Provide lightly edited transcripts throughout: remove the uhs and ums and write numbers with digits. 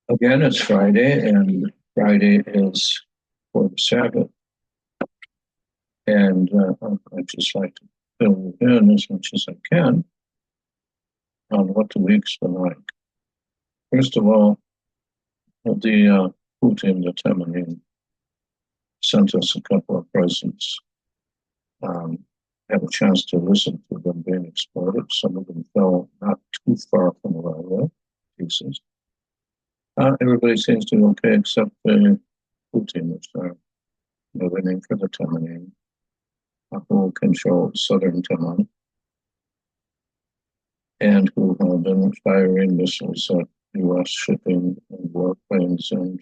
Again, it's Friday, and Friday is for the Sabbath. And I'd just like to fill you in as much as I can on what the week's been like. First of all, the Putin, the Temenin, sent us a couple of presents. Had a chance to listen to them being exploded. Some of them fell not too far from where I live, pieces. Everybody seems to be okay except Putin, which are the name for the Temenin, who control southern Timon, and who have been firing missiles at U.S. shipping and warplanes and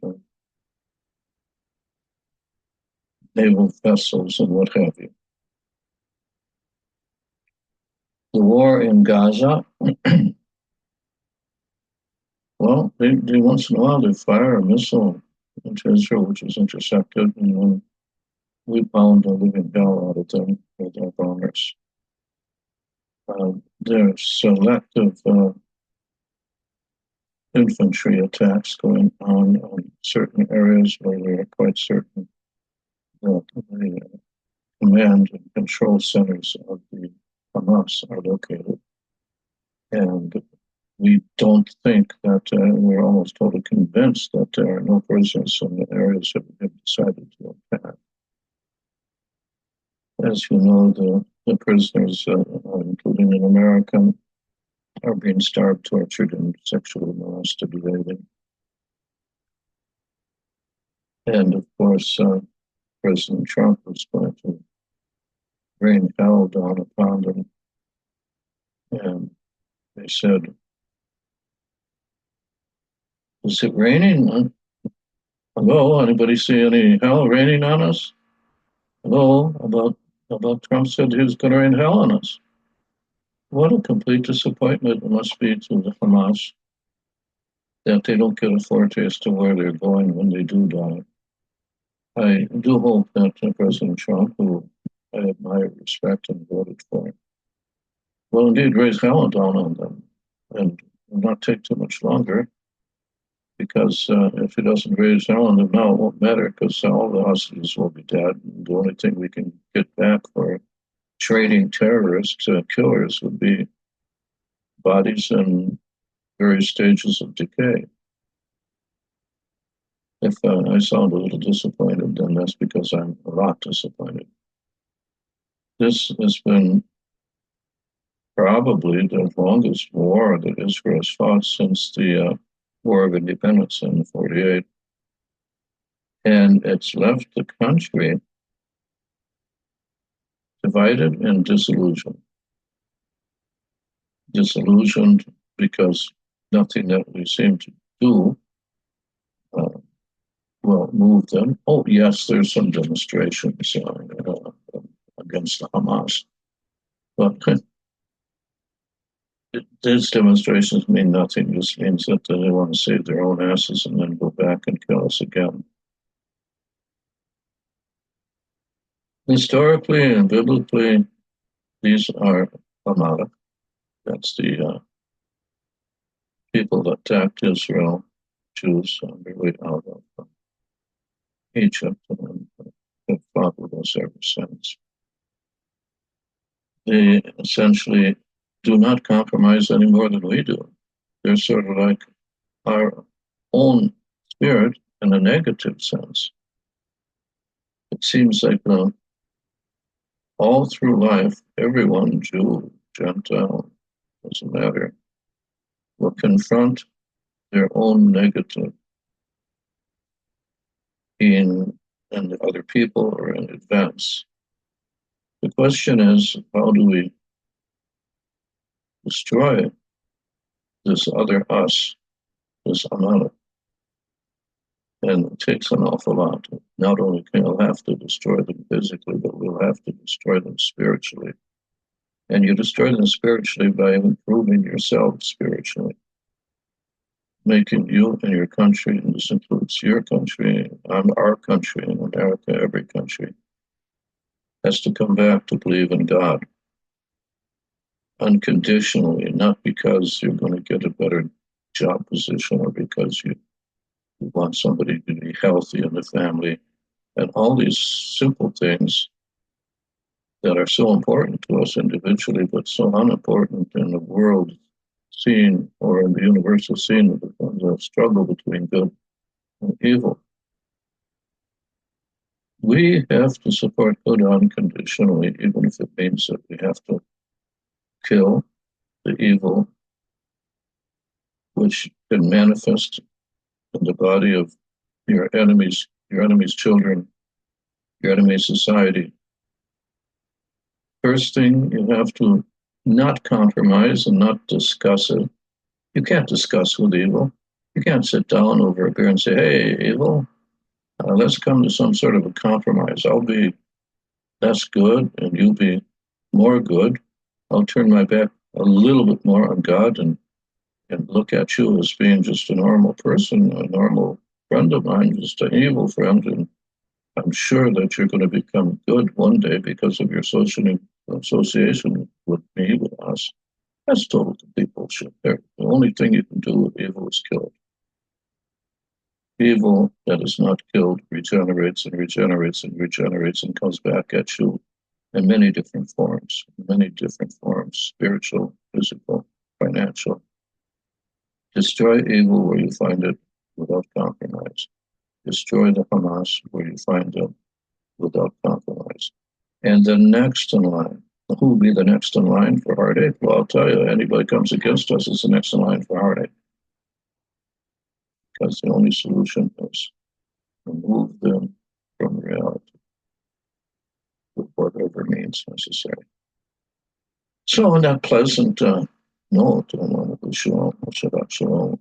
naval vessels and what have you. The war in Gaza, well, they once in a while they fire a missile into Israel, which is intercepted, and then we pound a living hell out of them with our bombers. There's selective infantry attacks going on certain areas where we are quite certain that the command and control centers of the Hamas are located. And we don't think that we're almost totally convinced that there are no prisoners in the areas that we have decided to attack. As you know, the prisoners, including an American, are being starved, tortured, and sexually molested daily. And of course, President Trump was going to rain hell down upon them. And they said, "Is it raining? Hello, anybody see any hell raining on us? Hello, about Trump said he was going to rain hell on us." What a complete disappointment it must be to the Hamas that they don't get a foretaste to where they're going when they do die. I do hope that President Trump, who I admire, respect, and voted for, will indeed raise hell down on them and not take too much longer. Because if he doesn't raise hell on them now, it won't matter because all the hostages will be dead. And the only thing we can get back for trading terrorists, killers, would be bodies in various stages of decay. If I sound a little disappointed, then that's because I'm a lot disappointed. This has been probably the longest war that Israel has fought since the War of Independence in '48. And it's left the country divided and disillusioned. Disillusioned because nothing that we seem to do will move them. Oh, yes, there's some demonstrations against the Hamas. But these demonstrations mean nothing. This means that they want to save their own asses and then go back and kill us again. Historically and biblically, these are Amalek. That's the people that attacked Israel, Jews, on their way out of Egypt, and have fought with us ever since. They essentially do not compromise any more than we do. They're sort of like our own spirit in a negative sense. It seems like all through life, everyone, Jew, Gentile, doesn't matter, will confront their own negative in other people or in events. The question is, how do we destroy this other us, this Amalek? And it takes an awful lot. Not only can we have to destroy them physically, but we'll have to destroy them spiritually. And you destroy them spiritually by improving yourself spiritually, making you and your country, and this includes your country, our country, in America, every country, has to come back to believe in God unconditionally, not because you're going to get a better job position or because you We want somebody to be healthy in the family, and all these simple things that are so important to us individually, but so unimportant in the world scene or in the universal scene of the struggle between good and evil. We have to support good unconditionally, even if it means that we have to kill the evil, which can manifest in the body of your enemy's children, your enemy's society. First thing, you have to not compromise and not discuss it. You can't discuss with evil. You can't sit down over a beer and say, hey, evil, let's come to some sort of a compromise. I'll be less good and you be more good. I'll turn my back a little bit more on God and look at you as being just a normal person, a normal friend of mine, just an evil friend. And I'm sure that you're going to become good one day because of your social association with me, with us. That's total complete bullshit. There, the only thing you can do with evil is kill it. Evil that is not killed regenerates and regenerates and regenerates and comes back at you in many different forms, spiritual, physical, financial. Destroy evil where you find it without compromise. Destroy the Hamas where you find them without compromise. And the next in line, who will be the next in line for heartache? Well, I'll tell you, anybody comes against us is the next in line for heartache. Because the only solution is remove them from reality with whatever means necessary. So, on that pleasant note, I want to wish you all Shabbat Shalom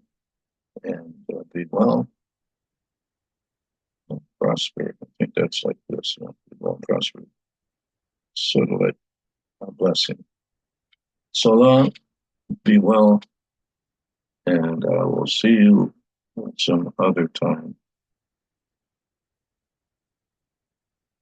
and be well and prosper. I think that's like this, be well and prosper. Sort of like a blessing. So long, be well, and we'll see you some other time.